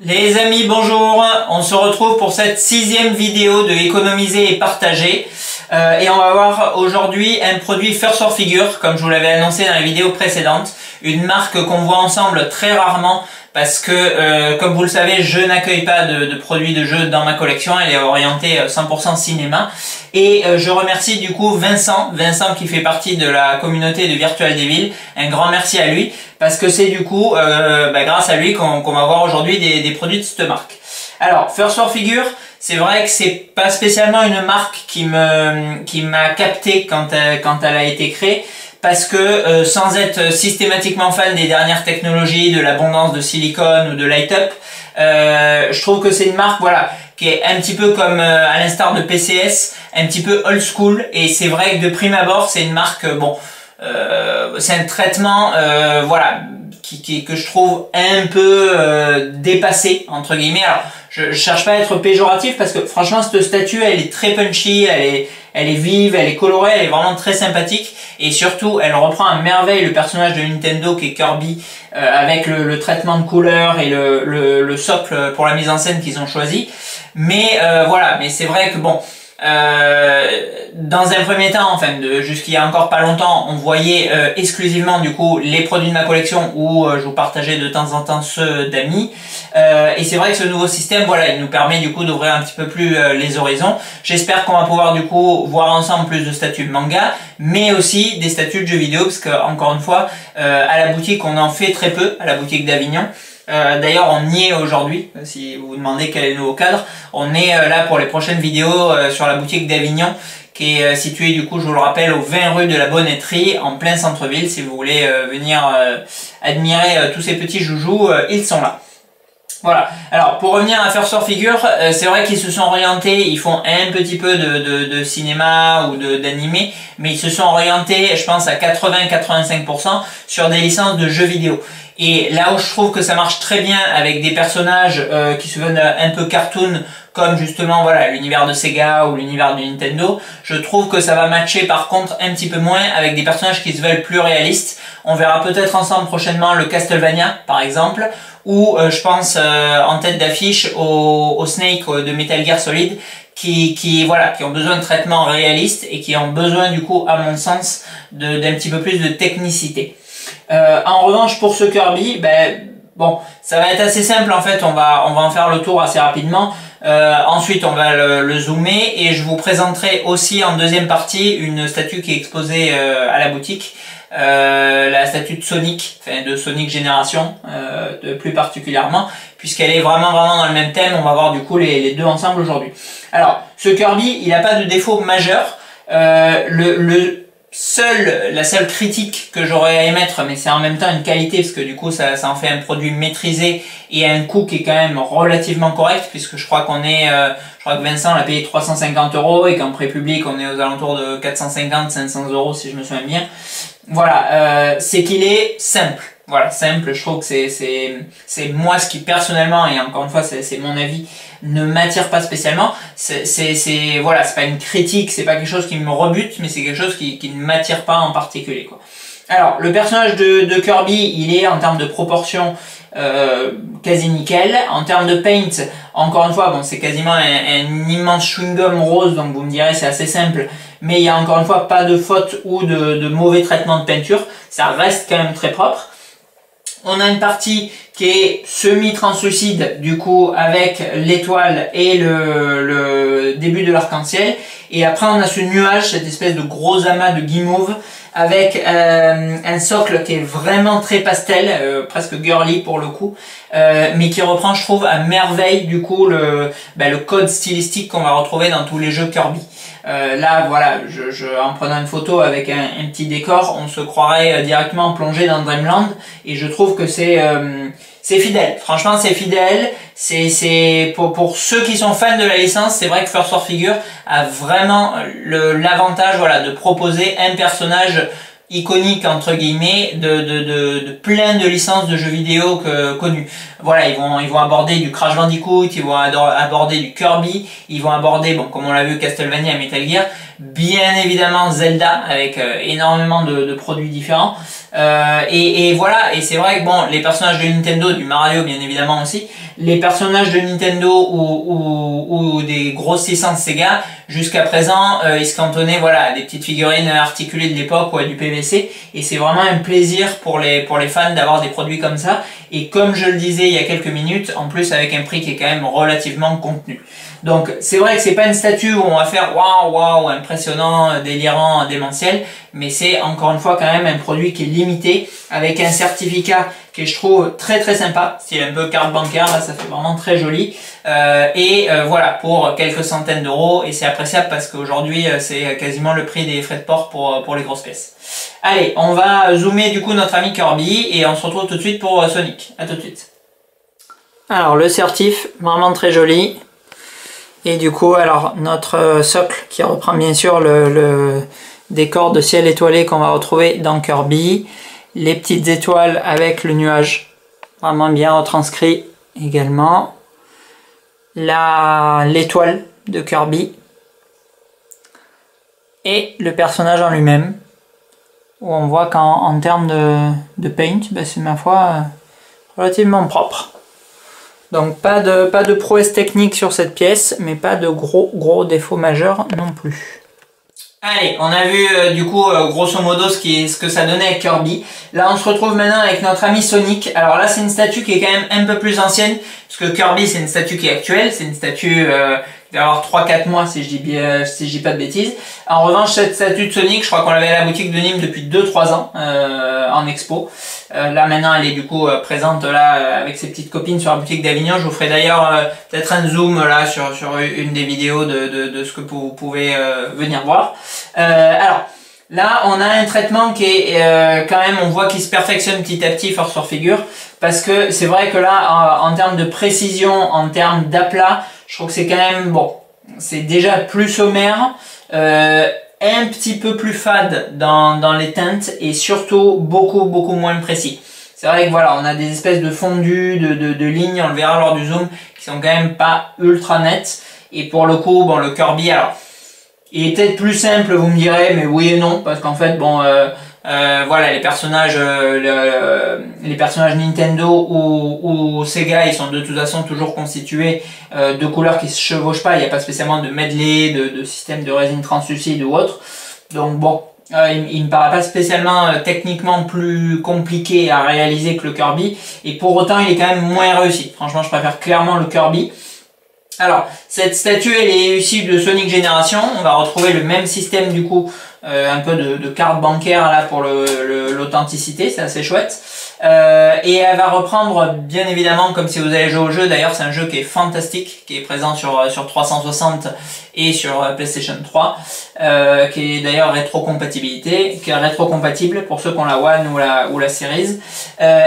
Les amis, bonjour, on se retrouve pour cette 6e vidéo de économiser et partager et on va voir aujourd'hui un produit First or Figure, comme je vous l'avais annoncé dans les vidéos précédentes, une marque qu'on voit ensemble très rarement parce que comme vous le savez, je n'accueille pas de produits de jeux dans ma collection, elle est orientée 100% cinéma et je remercie du coup Vincent qui fait partie de la communauté de Virtual Devil, un grand merci à lui parce que c'est du coup grâce à lui qu'on va voir aujourd'hui des produits de cette marque. Alors First or Figure, c'est vrai que c'est pas spécialement une marque qui m'a capté quand elle a été créée, parce que sans être systématiquement fan des dernières technologies, de l'abondance de silicone ou de light up, je trouve que c'est une marque qui est un petit peu comme à l'instar de PCS, un petit peu old school, et c'est vrai que de prime abord c'est une marque c'est un traitement que je trouve un peu dépassé entre guillemets. Alors je cherche pas à être péjoratif parce que franchement cette statue elle est très punchy, elle est vive, elle est colorée, elle est vraiment très sympathique et surtout elle reprend à merveille le personnage de Nintendo qui est Kirby avec le traitement de couleurs et le socle pour la mise en scène qu'ils ont choisi. Mais mais c'est vrai que dans un premier temps, jusqu'il y a encore pas longtemps, on voyait exclusivement du coup les produits de ma collection ou je vous partageais de temps en temps ceux d'amis. Et c'est vrai que ce nouveau système, il nous permet du coup d'ouvrir un petit peu plus les horizons. J'espère qu'on va pouvoir du coup voir ensemble plus de statues de manga, mais aussi des statues de jeux vidéo, parce que encore une fois, à la boutique on en fait très peu, à la boutique d'Avignon. D'ailleurs on y est aujourd'hui, si vous vous demandez quel est le nouveau cadre, on est là pour les prochaines vidéos sur la boutique d'Avignon qui est située du coup, je vous le rappelle, au 20 rue de la Bonnetterie, en plein centre-ville. Si vous voulez venir admirer tous ces petits joujoux, ils sont là. Voilà, alors pour revenir à First or Figure, c'est vrai qu'ils se sont orientés, ils font un petit peu de cinéma ou d'animé, mais ils se sont orientés, je pense à 80-85% sur des licences de jeux vidéo. Et là où je trouve que ça marche très bien avec des personnages qui se veulent un peu cartoon, comme justement l'univers de Sega ou l'univers de Nintendo, je trouve que ça va matcher par contre un petit peu moins avec des personnages qui se veulent plus réalistes. On verra peut-être ensemble prochainement le Castlevania par exemple, ou je pense en tête d'affiche au Snake de Metal Gear Solid, qui ont besoin de traitements réalistes et qui ont besoin du coup à mon sens d'un petit peu plus de technicité. En revanche pour ce Kirby, ça va être assez simple en fait, on va en faire le tour assez rapidement. Ensuite on va le zoomer et je vous présenterai aussi en deuxième partie une statue qui est exposée à la boutique, la statue de Sonic, de Sonic Génération plus particulièrement, puisqu'elle est vraiment dans le même thème. On va voir du coup les deux ensemble aujourd'hui. Alors ce Kirby il n'a pas de défaut majeur, la seule critique que j'aurais à émettre, mais c'est en même temps une qualité parce que du coup ça en fait un produit maîtrisé et à un coût qui est quand même relativement correct, puisque je crois que Vincent l'a payé 350 € et qu'en prix public on est aux alentours de 450-500 € si je me souviens bien. C'est qu'il est simple. Simple, je trouve que c'est moi ce qui personnellement, et encore une fois c'est mon avis, ne m'attire pas spécialement. C'est pas une critique, c'est pas quelque chose qui me rebute, mais c'est quelque chose qui ne m'attire pas en particulier, quoi. Alors le personnage de Kirby, il est en termes de proportion quasi nickel. En termes de paint, encore une fois, c'est quasiment un immense chewing-gum rose, donc vous me direz c'est assez simple, mais il y a encore une fois pas de faute ou de mauvais traitement de peinture, ça reste quand même très propre. On a une partie qui est semi-translucide du coup avec l'étoile et le début de l'arc-en-ciel, et après on a ce nuage, cette espèce de gros amas de guimauve avec un socle qui est vraiment très pastel, presque girly pour le coup, mais qui reprend je trouve à merveille du coup le code stylistique qu'on va retrouver dans tous les jeux Kirby. En prenant une photo avec un petit décor, on se croirait directement plongé dans Dreamland, et je trouve que c'est fidèle. Franchement, c'est fidèle. C'est pour ceux qui sont fans de la licence, c'est vrai que First or Figure a vraiment l'avantage de proposer un personnage iconique entre guillemets de plein de licences de jeux vidéo connus. Ils vont aborder du Crash Bandicoot, ils vont aborder du Kirby, ils vont aborder comme on l'a vu Castlevania et Metal Gear, bien évidemment Zelda avec énormément de produits différents. Et voilà, et c'est vrai que bon, les personnages de Nintendo, du Mario bien évidemment aussi, les personnages de Nintendo ou des grosses licences Sega, jusqu'à présent, ils se cantonnaient voilà, à des petites figurines articulées de l'époque ou à du PVC, et c'est vraiment un plaisir pour les fans d'avoir des produits comme ça, et comme je le disais il y a quelques minutes, en plus avec un prix qui est quand même relativement contenu. Donc c'est vrai que c'est pas une statue où on va faire waouh waouh impressionnant, délirant, démentiel, mais c'est encore une fois quand même un produit qui est limité avec un certificat qui est, je trouve, très très sympa, style un peu carte bancaire, là ça fait vraiment très joli, voilà, pour quelques centaines d'euros, et c'est appréciable parce qu'aujourd'hui c'est quasiment le prix des frais de port pour les grosses pièces. Allez, on va zoomer du coup notre ami Kirby et on se retrouve tout de suite pour Sonic. À tout de suite. Alors le certif, vraiment très joli. Et du coup, alors notre socle qui reprend bien sûr le décor de ciel étoilé qu'on va retrouver dans Kirby. Les petites étoiles avec le nuage, vraiment bien retranscrit également. L'étoile de Kirby. Et le personnage en lui-même, où on voit qu'en termes de paint, ben c'est ma foi relativement propre. Donc pas de prouesse technique sur cette pièce, mais pas de gros défauts majeurs non plus. Allez, on a vu du coup grosso modo ce que ça donnait avec Kirby. Là on se retrouve maintenant avec notre ami Sonic. Alors là c'est une statue qui est quand même un peu plus ancienne, parce que Kirby c'est une statue qui est actuelle, c'est une statue qui va avoir 3-4 mois si je dis pas de bêtises. En revanche cette statue de Sonic, je crois qu'on l'avait à la boutique de Nîmes depuis 2-3 ans en expo. Là maintenant elle est du coup présente là avec ses petites copines sur la boutique d'Avignon. Je vous ferai d'ailleurs peut-être un zoom là sur une des vidéos de ce que vous pouvez venir voir. Alors là on a un traitement qui est quand même, on voit qu'il se perfectionne petit à petit force sur figure, parce que c'est vrai que là en termes de précision, en termes d'aplat, je trouve que c'est quand même bon, c'est déjà plus sommaire, un petit peu plus fade dans les teintes et surtout beaucoup moins précis. C'est vrai que voilà, on a des espèces de fondus, de lignes, on le verra lors du zoom, qui sont quand même pas ultra nettes. Et pour le coup, bon, le Kirby, alors, il est peut-être plus simple, vous me direz, mais oui et non, parce qu'en fait, bon, voilà, les personnages Nintendo ou Sega, ils sont de toute façon toujours constitués de couleurs qui se chevauchent pas. Il n'y a pas spécialement de medley, de système de résine translucide ou autre. Donc bon, il me paraît pas spécialement techniquement plus compliqué à réaliser que le Kirby, et pour autant il est quand même moins réussi. Franchement, je préfère clairement le Kirby. Alors, cette statue, elle est issue de Sonic Génération. On va retrouver le même système du coup, un peu de carte bancaire là pour l'authenticité, c'est assez chouette. Et elle va reprendre bien évidemment, comme si vous allez jouer au jeu, d'ailleurs c'est un jeu qui est fantastique, qui est présent sur 360 et sur PlayStation 3, qui est d'ailleurs rétrocompatible pour ceux qui ont la One ou la Series,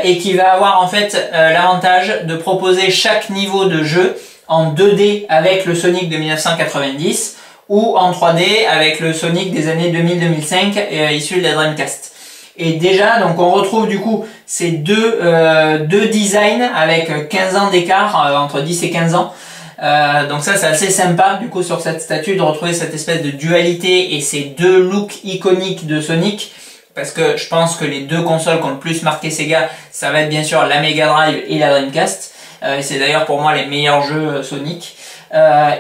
et qui va avoir en fait l'avantage de proposer chaque niveau de jeu en 2D avec le Sonic de 1990 ou en 3D avec le Sonic des années 2000-2005 issu de la Dreamcast. Et déjà, donc on retrouve du coup ces deux designs avec 15 ans d'écart, entre 10 et 15 ans. Donc ça c'est assez sympa du coup sur cette statue de retrouver cette espèce de dualité et ces deux looks iconiques de Sonic. Parce que je pense que les deux consoles qui ont le plus marqué Sega, ça va être bien sûr la Mega Drive et la Dreamcast. C'est d'ailleurs pour moi les meilleurs jeux Sonic.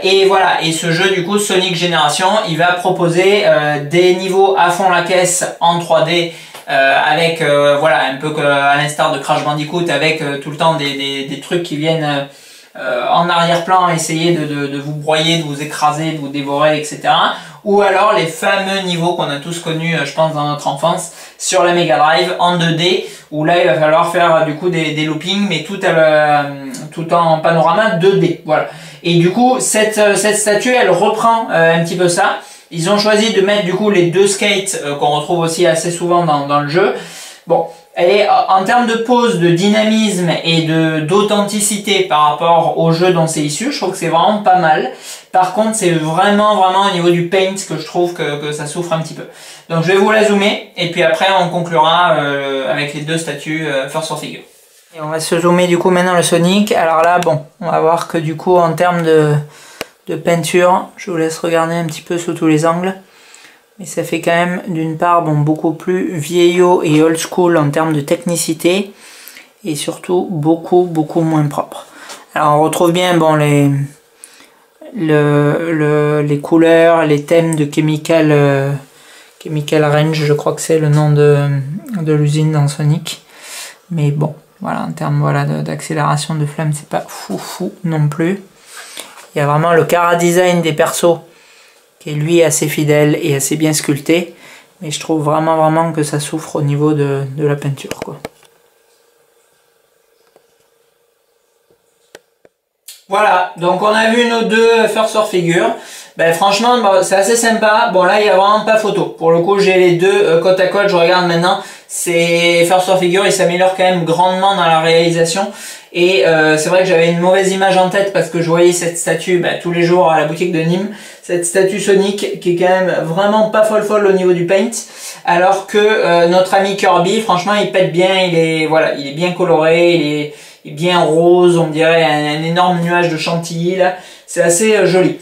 Et voilà, et ce jeu du coup Sonic Génération, il va proposer des niveaux à fond la caisse en 3D, avec voilà, un peu à l'instar de Crash Bandicoot, avec tout le temps des trucs qui viennent en arrière-plan essayer de vous broyer, de vous écraser, de vous dévorer, etc. Ou alors les fameux niveaux qu'on a tous connus, je pense, dans notre enfance, sur la Mega Drive en 2D, où là il va falloir faire du coup des loopings, mais tout en panorama 2D. Voilà. Et du coup, cette statue, elle reprend un petit peu ça. Ils ont choisi de mettre du coup les deux skates qu'on retrouve aussi assez souvent dans le jeu. Bon, elle est en termes de pose, de dynamisme et d'authenticité par rapport au jeu dont c'est issu, je trouve que c'est vraiment pas mal. Par contre, c'est vraiment au niveau du paint que je trouve que ça souffre un petit peu. Donc je vais vous la zoomer et puis après on conclura avec les deux statues first sur figure. Et on va se zoomer du coup maintenant le Sonic. Alors là, bon, on va voir que du coup en termes de peinture, je vous laisse regarder un petit peu sous tous les angles. Mais ça fait quand même d'une part bon, beaucoup plus vieillot et old school en termes de technicité. Et surtout beaucoup moins propre. Alors on retrouve bien bon, les couleurs, les thèmes de Chemical Range, je crois que c'est le nom de l'usine dans Sonic. Mais bon, voilà, en termes voilà, d'accélération de flamme, c'est pas fou non plus. Il y a vraiment le chara-design des persos qui est lui assez fidèle et assez bien sculpté. Mais je trouve vraiment que ça souffre au niveau de la peinture, quoi. Voilà, donc on a vu nos deux First War Figure. Ben franchement, c'est assez sympa. Bon là, il n'y a vraiment pas photo. Pour le coup, j'ai les deux côte à côte. Je regarde maintenant. C'est First War Figure, il s'améliore quand même grandement dans la réalisation. Et c'est vrai que j'avais une mauvaise image en tête parce que je voyais cette statue tous les jours à la boutique de Nîmes. Cette statue Sonic qui est quand même vraiment pas folle au niveau du paint. Alors que notre ami Kirby, franchement, il pète bien. Il est bien coloré. Il est bien rose, on dirait un énorme nuage de chantilly là, c'est assez joli.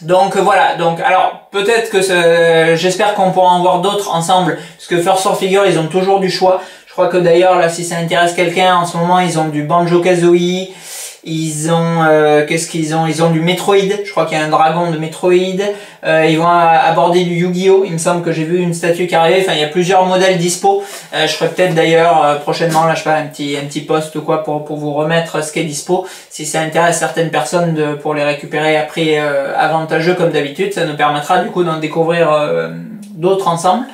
Donc voilà, donc alors peut-être que j'espère qu'on pourra en voir d'autres ensemble, parce que First War Figure ils ont toujours du choix. Je crois que d'ailleurs là si ça intéresse quelqu'un, en ce moment ils ont du Banjo-Kazooie, ils ont qu'est-ce qu'ils ont? Ils ont du Metroid, je crois qu'il y a un dragon de Metroid, ils vont aborder du Yu-Gi-Oh! Il me semble que j'ai vu une statue qui arrivait, enfin il y a plusieurs modèles dispo. Je ferai peut-être d'ailleurs prochainement là je fais un petit post ou quoi pour vous remettre ce qui est dispo. Si ça intéresse certaines personnes pour les récupérer à prix avantageux comme d'habitude, ça nous permettra du coup d'en découvrir d'autres ensemble.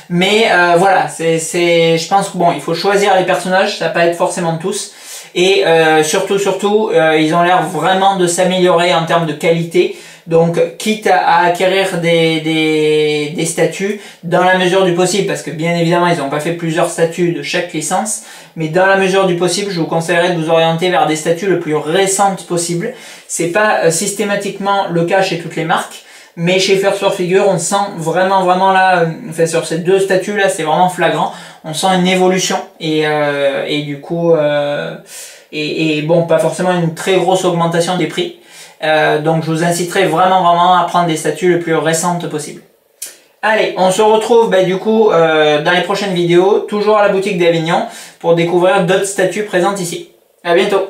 Mais voilà, je pense que bon, il faut choisir les personnages, ça va pas être forcément tous. Et surtout, ils ont l'air vraiment de s'améliorer en termes de qualité. Donc, quitte à acquérir des statues dans la mesure du possible, parce que bien évidemment, ils n'ont pas fait plusieurs statues de chaque licence, mais dans la mesure du possible, je vous conseillerais de vous orienter vers des statues le plus récentes possible. C'est pas systématiquement le cas chez toutes les marques, mais chez First War Figure, on sent vraiment là, enfin sur ces deux statues là, c'est vraiment flagrant. On sent une évolution et du coup bon, pas forcément une très grosse augmentation des prix. Donc je vous inciterai vraiment à prendre des statues le plus récentes possible. Allez, on se retrouve du coup dans les prochaines vidéos, toujours à la boutique d'Avignon, pour découvrir d'autres statues présentes ici. À bientôt.